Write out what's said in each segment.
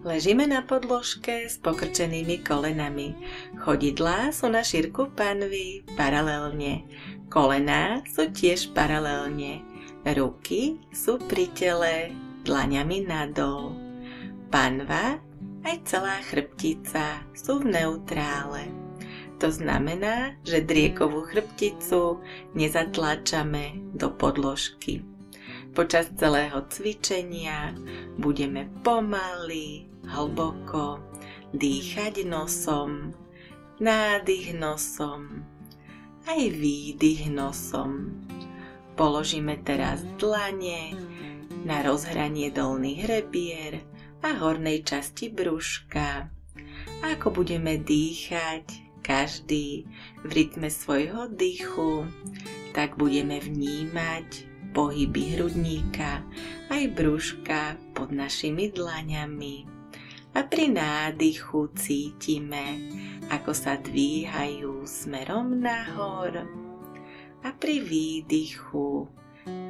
Ležíme na podložke s pokrčenými kolenami. Chodidlá sú na šírku panvy paralelne. Kolená sú tiež paralelne. Ruky sú pri tele dlaňami nadol. Panva aj celá chrbtica sú v neutrále. To znamená, že driekovú chrbticu nezatláčame do podložky. Počas celého cvičenia budeme pomaly, hlboko dýchať nosom, nádych nosom, aj výdych nosom. Položíme teraz dlane na rozhranie dolných rebier a hornej časti brúška. Ako budeme dýchať, každý v rytme svojho dýchu, tak budeme vnímať pohyby hrudníka aj brúška pod našimi dlaňami. A pri nádychu cítime, ako sa dvíhajú smerom nahor a pri výdychu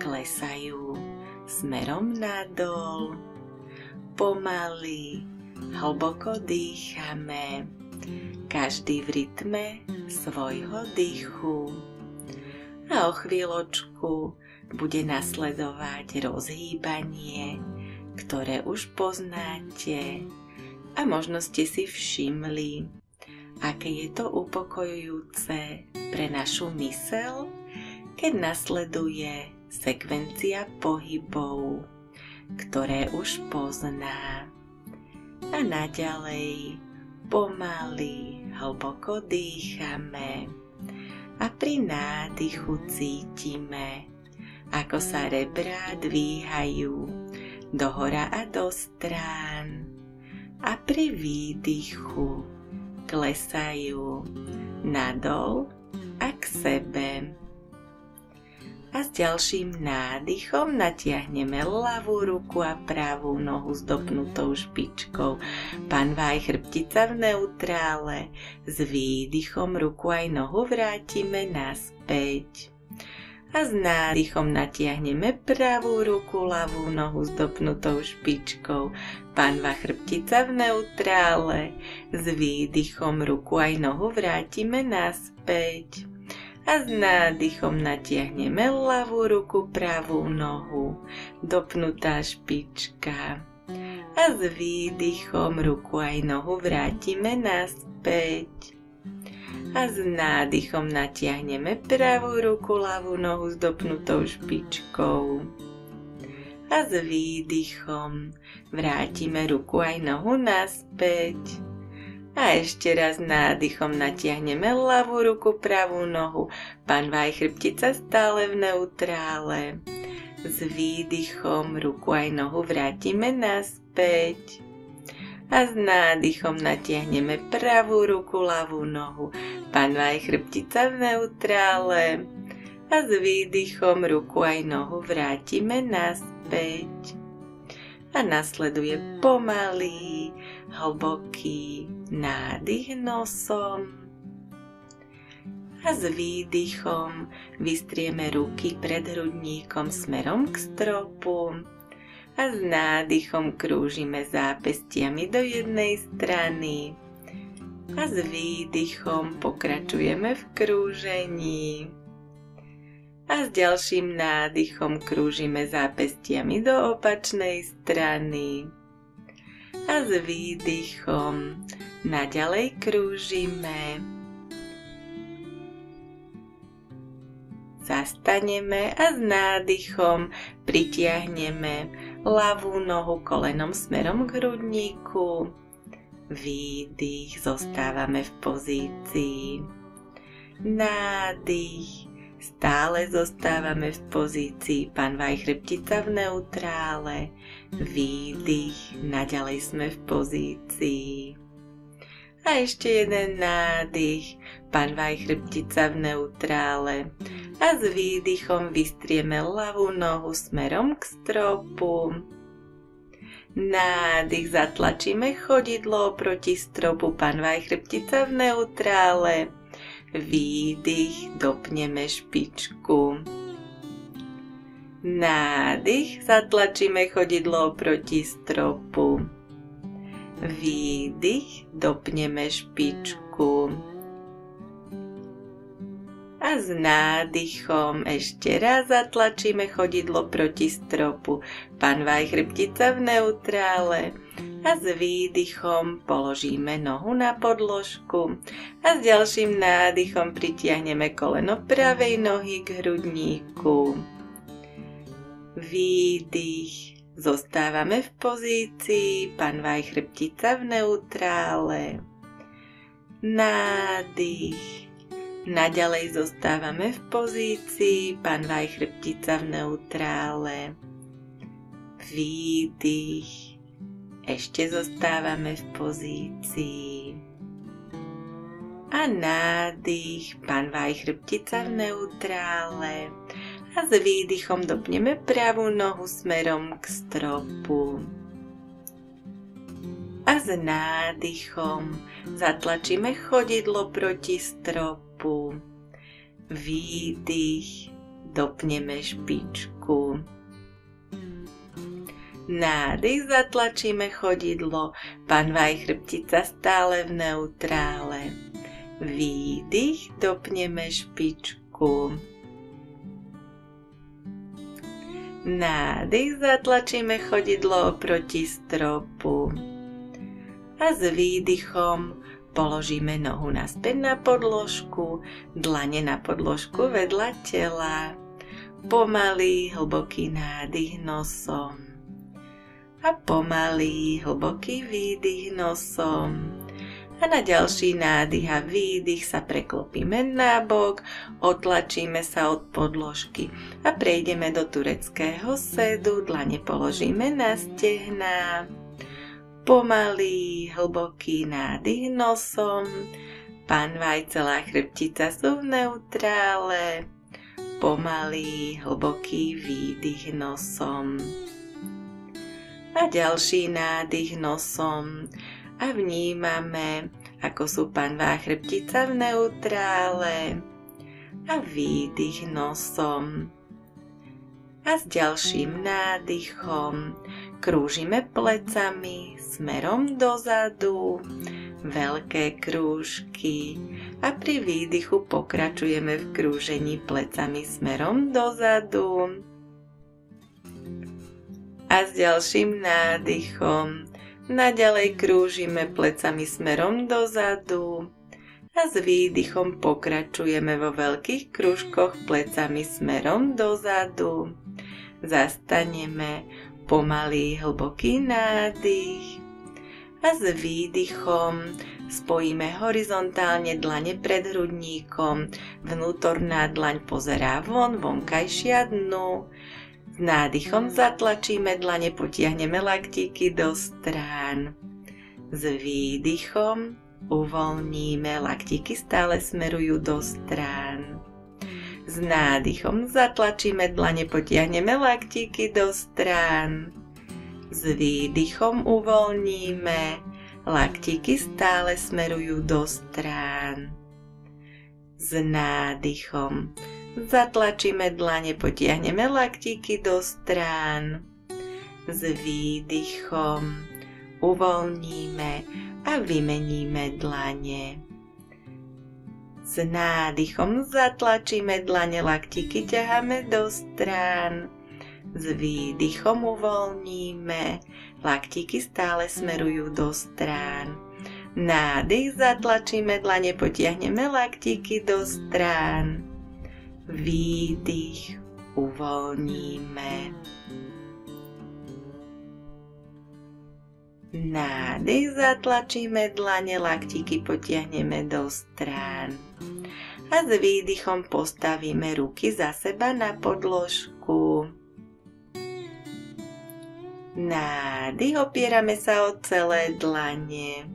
klesajú smerom nadol. Pomaly, hlboko dýchame, každý v rytme svojho dýchu. A o chvíľočku bude nasledovať rozhýbanie, ktoré už poznáte a možno ste si všimli, aké je to upokojujúce pre našu myseľ, keď nasleduje sekvencia pohybov, ktoré už pozná. A naďalej pomaly, hlboko dýchame a pri nádychu cítime, ako sa rebrá dvíhajú dohora a do strán a pri výdychu klesajú nadol a k sebe. A s ďalším nádychom natiahneme ľavú ruku a pravú nohu s dopnutou špičkou. Panva aj chrbtica v neutrále. S výdychom ruku aj nohu vrátime naspäť. A s nádychom natiahneme pravú ruku, ľavú nohu s dopnutou špičkou. Panva, chrbtica v neutrále. S výdychom ruku aj nohu vrátime naspäť. A s nádychom natiahneme ľavú ruku, pravú nohu, dopnutá špička. A s výdychom ruku aj nohu vrátime naspäť. A s nádychom natiahneme pravú ruku, ľavú nohu s dopnutou špičkou. A s výdychom vrátime ruku aj nohu naspäť. A ešte raz nádychom natiahneme ľavú ruku, pravú nohu, panva aj chrbtica stále v neutrále. S výdychom ruku aj nohu vrátime naspäť. A s nádychom natiahneme pravú ruku, ľavú nohu, panva aj chrbtica v neutrále. A s výdychom ruku aj nohu vrátime naspäť. A nasleduje pomalý, hlboký nádych nosom. A s výdychom vystrieme ruky pred hrudníkom smerom k stropu. A s nádychom krúžime zápestiami do jednej strany. A s výdychom pokračujeme v krúžení. A s ďalším nádychom krúžime zápestiami do opačnej strany. A s výdychom naďalej krúžime. Zastaneme a s nádychom pritiahneme ľavú nohu kolenom smerom k hrudníku. Výdych, zostávame v pozícii. Nádych, stále zostávame v pozícii, panva aj chrbtica v neutrále. Výdych, naďalej sme v pozícii. A ešte jeden nádych, panva aj chrbtica v neutrále. A s výdychom vystrieme ľavú nohu smerom k stropu. Nádych, zatlačíme chodidlo proti stropu, panva aj chrbtica v neutrále. Výdych, dopneme špičku. Nádych, zatlačíme chodidlo proti stropu. Výdych, dopneme špičku. A s nádychom ešte raz zatlačíme chodidlo proti stropu. Panvaj chrbtica v neutrále. A s výdychom položíme nohu na podložku. A s ďalším nádychom pritiahneme koleno pravej nohy k hrudníku. Výdych. Zostávame v pozícii panvaj chrbtica v neutrále. Nádych. Naďalej zostávame v pozícii panvaj chrbtica v neutrále. Výdych. Ešte zostávame v pozícii. A nádych, panvaj chrbtica v neutrále. A s výdychom dopneme pravú nohu smerom k stropu. A s nádychom zatlačíme chodidlo proti stropu. Výdych, dopneme špičku. Nádych, zatlačíme chodidlo, panvaj chrbtica stále v neutrále. Výdych, dopneme špičku. Nádych, zatlačíme chodidlo oproti stropu. A s výdychom položíme nohu naspäť na podložku, dlane na podložku vedľa tela. Pomalý, hlboký nádych nosom. A pomalý, hlboký výdych nosom. A na ďalší nádych a výdych sa preklopíme na bok, otlačíme sa od podložky a prejdeme do tureckého sedu, dlane položíme na stehná. Pomalý, hlboký nádych nosom, panvaj, celá chrbtica sú v neutrále. Pomalý, hlboký výdych nosom. A ďalší nádych nosom a vnímame, ako sú panvá chrbtica v neutrále a výdych nosom. A s ďalším nádychom krúžime plecami smerom dozadu, veľké krúžky a pri výdychu pokračujeme v krúžení plecami smerom dozadu. A s ďalším nádychom naďalej krúžime plecami smerom dozadu a s výdychom pokračujeme vo veľkých krúžkoch plecami smerom dozadu. Zastaneme, pomalý hlboký nádych a s výdychom spojíme horizontálne dlane pred hrudníkom, vnútorná dlaň pozerá von, vonkajšia dnu. S nádychom zatlačíme dlane, potiahneme laktíky do strán. S výdychom uvoľníme, laktíky stále smerujú do strán. S nádychom zatlačíme dlane, potiahneme laktíky do strán. S výdychom uvoľníme, laktíky stále smerujú do strán. S nádychom zatlačíme dlane, potiahneme laktíky do strán. S výdychom uvoľníme a vymeníme dlane. S nádychom zatlačíme dlane, laktíky ťaháme do strán. S výdychom uvoľníme, laktíky stále smerujú do strán. Nádych, zatlačíme dlane, potiahneme laktíky do strán. Výdych, uvoľníme. Nádych, zatlačíme dlane, laktíky potiahneme do strán. A s výdychom postavíme ruky za seba na podložku. Nádych, opierame sa o celé dlane.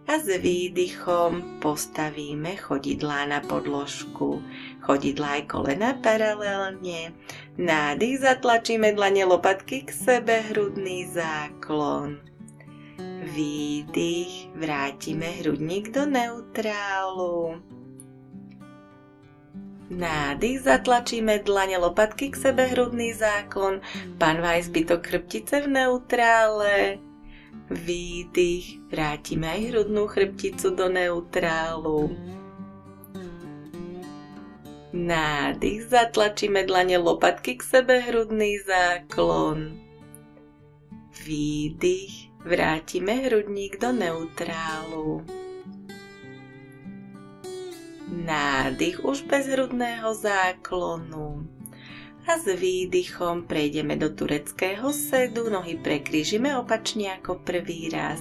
A s výdychom postavíme chodidlá na podložku. Chodidlá aj kolena paralelne. Nádych, zatlačíme dlane, lopatky k sebe, hrudný záklon. Výdych, vrátime hrudník do neutrálu. Nádych, zatlačíme dlane, lopatky k sebe, hrudný záklon. Panvaj, zbytok chrbtice v neutrále. Výdych, vrátime aj hrudnú chrbticu do neutrálu. Nádych, zatlačíme dlane lopatky k sebe, hrudný záklon. Výdych, vrátime hrudník do neutrálu. Nádych už bez hrudného záklonu. A s výdychom prejdeme do tureckého sedu, nohy prekrížime opačne ako prvý raz.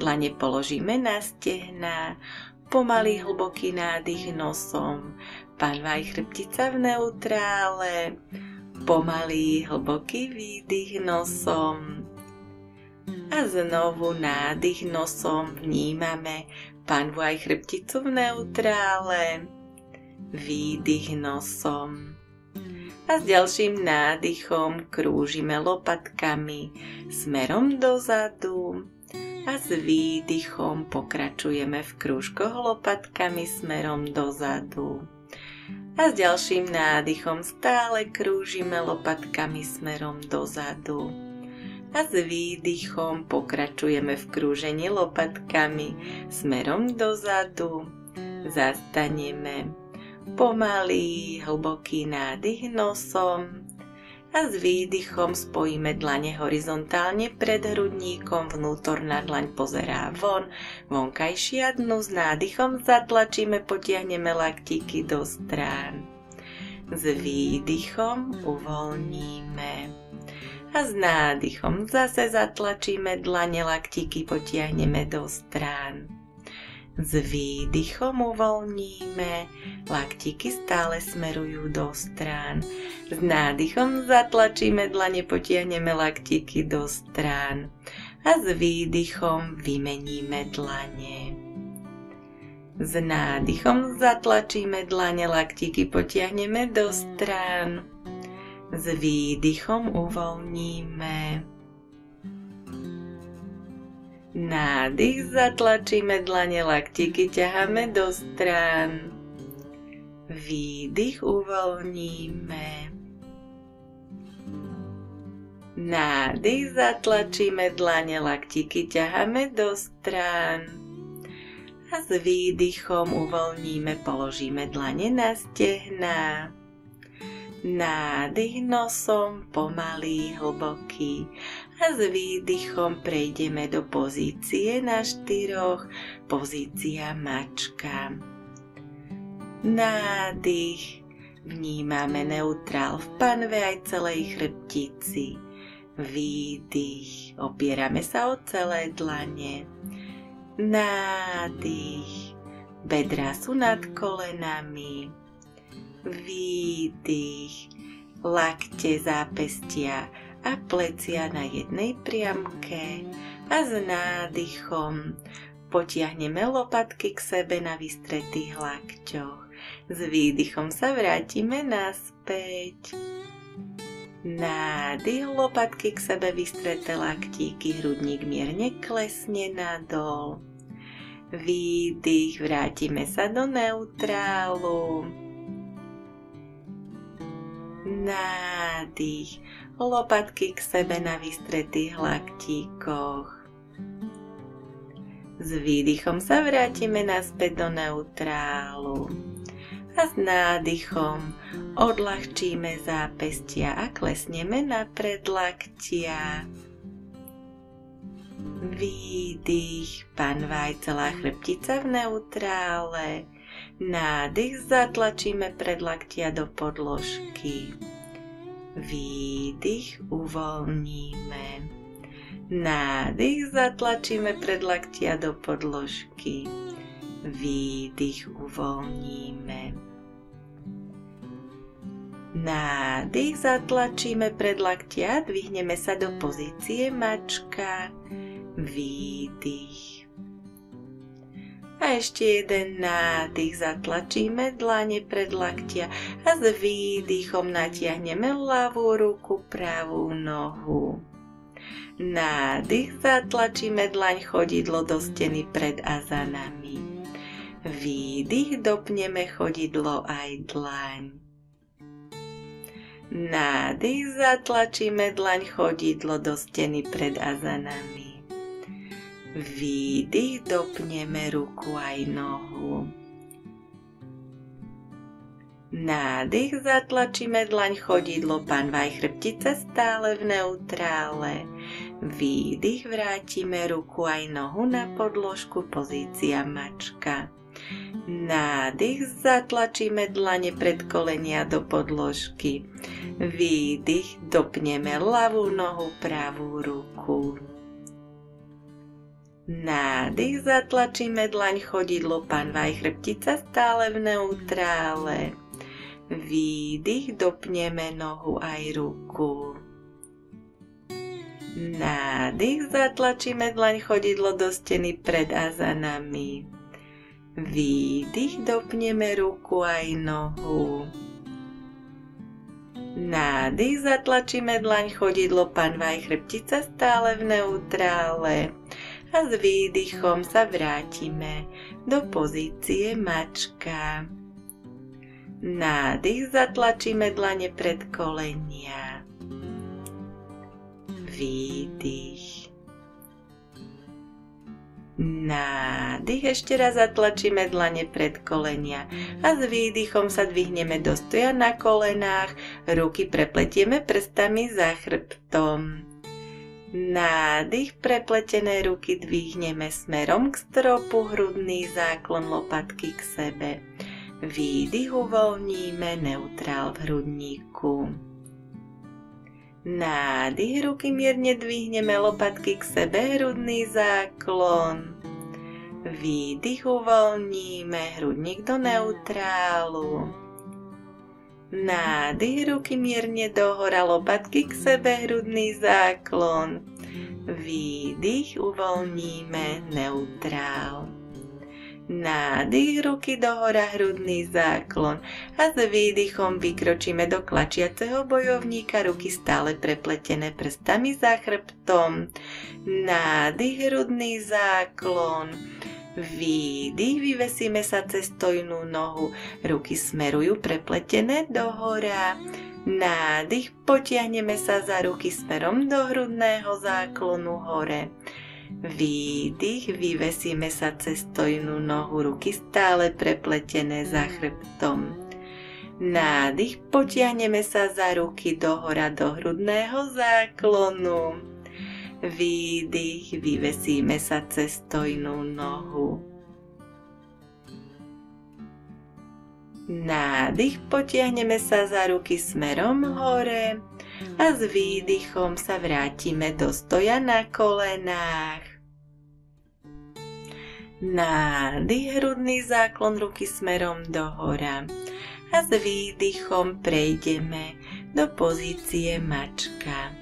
Dlane položíme na stehná, pomalý hlboký nádych nosom, panva aj chrbtica v neutrále, pomalý hlboký výdych nosom. A znovu nádych nosom, vnímame panvu aj chrbticu v neutrále, výdych nosom. A s ďalším nádychom krúžime lopatkami smerom dozadu a s výdychom pokračujeme v krúžkoch lopatkami smerom dozadu. A s ďalším nádychom stále krúžime lopatkami smerom dozadu. A s výdychom pokračujeme v krúžení lopatkami smerom dozadu. Zastaneme. Pomalý, hlboký nádych nosom a s výdychom spojíme dlane horizontálne pred hrudníkom, vnútorná dlaň pozerá von, vonkajšia dnu, s nádychom zatlačíme, potiahneme laktíky do strán. S výdychom uvoľníme a s nádychom zase zatlačíme dlane, laktíky potiahneme do strán. S výdychom uvoľníme, laktíky stále smerujú do strán. S nádychom zatlačíme dlane, potiahneme laktíky do strán. A s výdychom vymeníme dlane. S nádychom zatlačíme dlane, laktíky potiahneme do strán. S výdychom uvoľníme. Nádych, zatlačíme dlane, laktíky ťaháme do strán. Výdych, uvoľníme. Nádych, zatlačíme dlane, laktíky ťaháme do strán. A s výdychom uvoľníme, položíme dlane na stehná. Nádych nosom, pomalý, hlboký. A s výdychom prejdeme do pozície na štyroch, pozícia mačka. Nádych, vnímame neutrál v panve aj celej chrbtici. Výdych, opierame sa o celé dlane. Nádych, bedrá sú nad kolenami. Výdych, lakte, zápestia a plecia na jednej priamke a s nádychom potiahneme lopatky k sebe na vystretých lakťoch. S výdychom sa vrátime naspäť. Nádych, lopatky k sebe, vystreté laktíky, hrudník mierne klesne nadol. Výdych, vrátime sa do neutrálu. Nádych, lopatky k sebe na vystretých laktíkoch. S výdychom sa vrátime naspäť do neutrálu. A s nádychom odľahčíme zápestia a klesneme na predlaktia. Výdych, panva aj celá chrbtica v neutrále. Nádych, zatlačíme predlaktia do podložky. Výdych, uvoľníme. Nádych, zatlačíme predlaktia do podložky. Výdych, uvoľníme. Nádych, zatlačíme predlaktia, dvihneme sa do pozície mačka. Výdych. A ešte jeden nádych, zatlačíme dlane predlaktia a s výdychom natiahneme ľavú ruku, pravú nohu. Nádych, zatlačíme dlaň chodidlo do steny pred a za nami. Výdych, dopneme chodidlo aj dlaň. Nádych, zatlačíme dlaň chodidlo do steny pred a za nami. Výdych, dopneme ruku aj nohu. Nádych, zatlačíme dlaň, chodidlo, panvaj, chrbtica stále v neutrále. Výdych, vrátime ruku aj nohu na podložku, pozícia mačka. Nádych, zatlačíme dlane pred kolenia do podložky. Výdych, dopneme ľavú nohu, pravú ruku. Nádych, zatlačíme dlaň, chodidlo, panvaj, chrbtica stále v neutrále. Výdych, dopneme nohu aj ruku. Nádych, zatlačíme dlaň, chodidlo do steny pred a za nami. Výdych, dopneme ruku aj nohu. Nádych, zatlačíme dlaň, chodidlo, panvaj, chrbtica stále v neutrále. A s výdychom sa vrátime do pozície mačka. Nádych, zatlačíme dlane pred kolenia. Výdych. Nádych, ešte raz zatlačíme dlane pred kolenia a s výdychom sa dvihneme do stoja na kolenách, ruky prepletieme prstami za chrbtom. Nádych, prepletené ruky dvihneme smerom k stropu, hrudný záklon, lopatky k sebe. Výdych, uvoľníme neutrál v hrudníku. Nádych, ruky mierne dvihneme, lopatky k sebe, hrudný záklon. Výdych, uvoľníme hrudník do neutrálu. Nádych, ruky mierne dohora, lopatky k sebe, hrudný záklon. Výdych, uvoľníme neutrál. Nádych, ruky dohora, hrudný záklon a s výdychom vykročíme do klačiaceho bojovníka, ruky stále prepletené prstami za chrbtom. Nádych, hrudný záklon. Výdych, vyvesíme sa cez stojnú nohu, ruky smerujú prepletené dohora. Nádych, potiahneme sa za ruky smerom do hrudného záklonu hore. Výdych, vyvesíme sa cez stojnú nohu, ruky stále prepletené za chrbtom. Nádych, potiahneme sa za ruky dohora do hrudného záklonu. Výdych, vyvesíme sa cez stojnú nohu. Nádych, potiahneme sa za ruky smerom hore a s výdychom sa vrátime do stoja na kolenách. Nádych, hrudný záklon, ruky smerom dohora a s výdychom prejdeme do pozície mačka.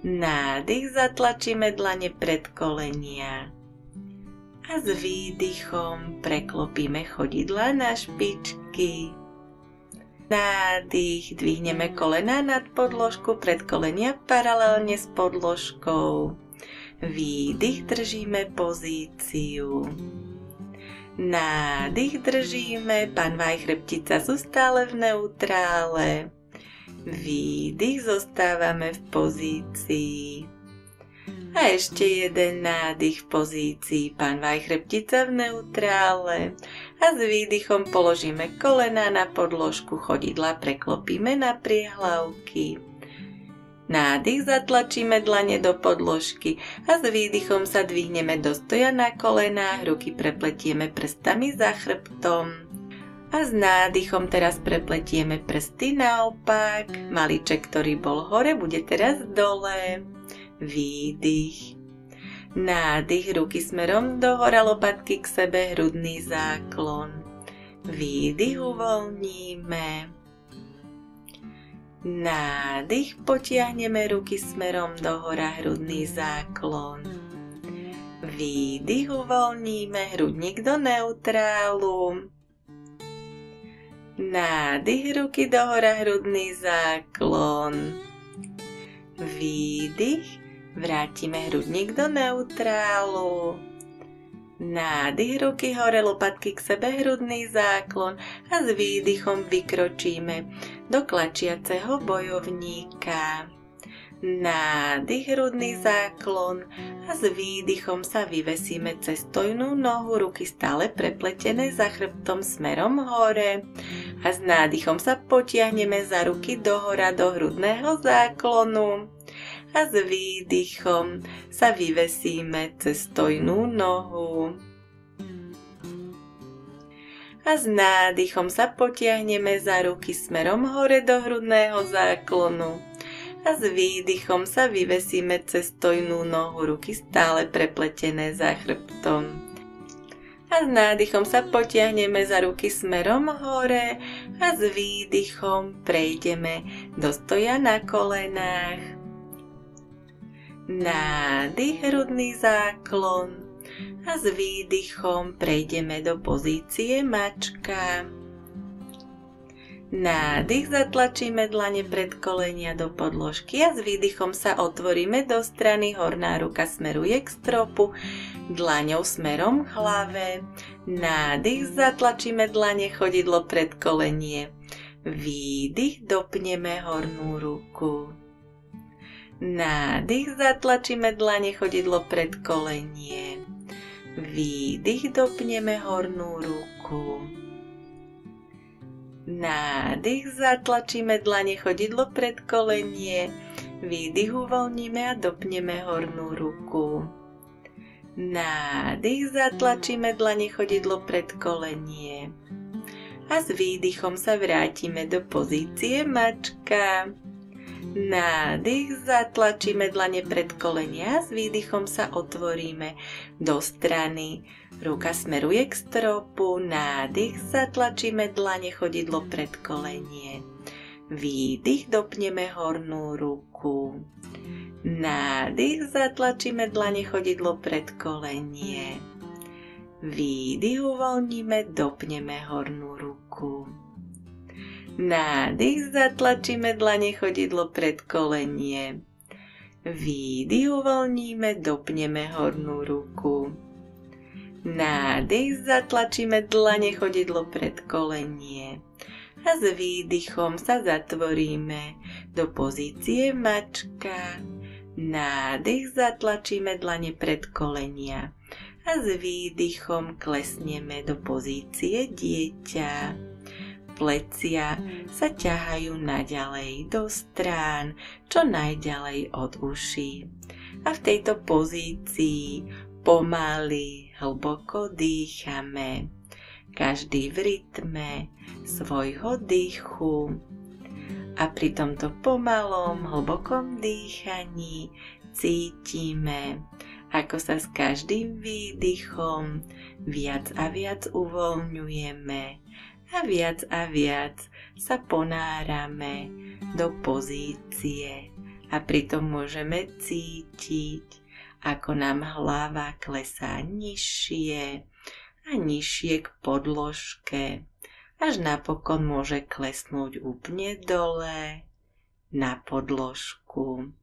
Nádych, zatlačíme dlane pred kolenia a s výdychom preklopíme chodidlá na špičky. Nádych, dvihneme kolená nad podložku, predkolenia paralelne s podložkou. Výdych, držíme pozíciu. Nádych, držíme, panvaj, chrbtica sú stále v neutrále. Výdych, zostávame v pozícii. A ešte jeden nádych v pozícii, panvaj, chrbtica v neutrále. A s výdychom položíme kolená na podložku, chodidla preklopíme na priehlavky. Nádych, zatlačíme dlane do podložky a s výdychom sa dvihneme do stoja na kolenách, ruky prepletieme prstami za chrbtom. A s nádychom teraz prepletieme prsty naopak. Malíček, ktorý bol hore, bude teraz dole. Výdych. Nádych, ruky smerom dohora, lopatky k sebe, hrudný záklon. Výdych, uvoľníme. Nádych, potiahneme ruky smerom dohora, hrudný záklon. Výdych, uvoľníme hrudník do neutrálu. Nádych, ruky dohora, hrudný záklon. Výdych, vrátime hrudník do neutrálu. Nádych, ruky hore, lopatky k sebe, hrudný záklon a s výdychom vykročíme do klačiaceho bojovníka. Nádych, hrudný záklon a s výdychom sa vyvesíme cez stojnú nohu, ruky stále prepletené za chrbtom smerom hore a s nádychom sa potiahneme za ruky dohora do hrudného záklonu a s výdychom sa vyvesíme cez stojnú nohu. A s nádychom sa potiahneme za ruky smerom hore do hrudného záklonu a s výdychom sa vyvesíme cez stojnú nohu, ruky stále prepletené za chrbtom. A s nádychom sa potiahneme za ruky smerom hore a s výdychom prejdeme do stoja na kolenách. Nádych, hrudný záklon a s výdychom prejdeme do pozície mačka. Nádych, zatlačíme dlane pred kolenia do podložky a s výdychom sa otvoríme do strany, horná ruka smeruje k stropu, dlaňou smerom k hlave. Nádych, zatlačíme dlane, chodidlo pred kolenie. Výdych, dopneme hornú ruku. Nádych, zatlačíme dlane, chodidlo pred kolenie. Výdych, dopneme hornú ruku. Nádych, zatlačíme dlane, chodidlo pred kolenie. Výdych, uvoľníme a dopneme hornú ruku. Nádych, zatlačíme dlane, chodidlo pred kolenie. A s výdychom sa vrátime do pozície mačka. Nádych, zatlačíme dlane pred kolenia a s výdychom sa otvoríme do strany. Ruka smeruje k stropu, nádych, zatlačíme dlane, chodidlo pred kolenie. Výdych, dopneme hornú ruku. Nádych, zatlačíme dlane, chodidlo pred kolenie. Výdych, uvoľníme, dopneme hornú ruku. Nádych, zatlačíme dlane, chodidlo pred kolenie. Výdych, uvoľníme, dopneme hornú ruku. Nádych, zatlačíme dlane, chodidlo pred kolenie. A s výdychom sa zatvoríme do pozície mačka. Nádych, zatlačíme dlane pred kolenia. A s výdychom klesneme do pozície dieťa. Plecia sa ťahajú naďalej do strán, čo najďalej od uší. A v tejto pozícii pomaly, hlboko dýchame, každý v rytme svojho dýchu. A pri tomto pomalom, hlbokom dýchaní cítime, ako sa s každým výdychom viac a viac uvoľňujeme a viac sa ponárame do pozície a pritom môžeme cítiť, ako nám hlava klesá nižšie a nižšie k podložke, až napokon môže klesnúť úplne dole na podložku.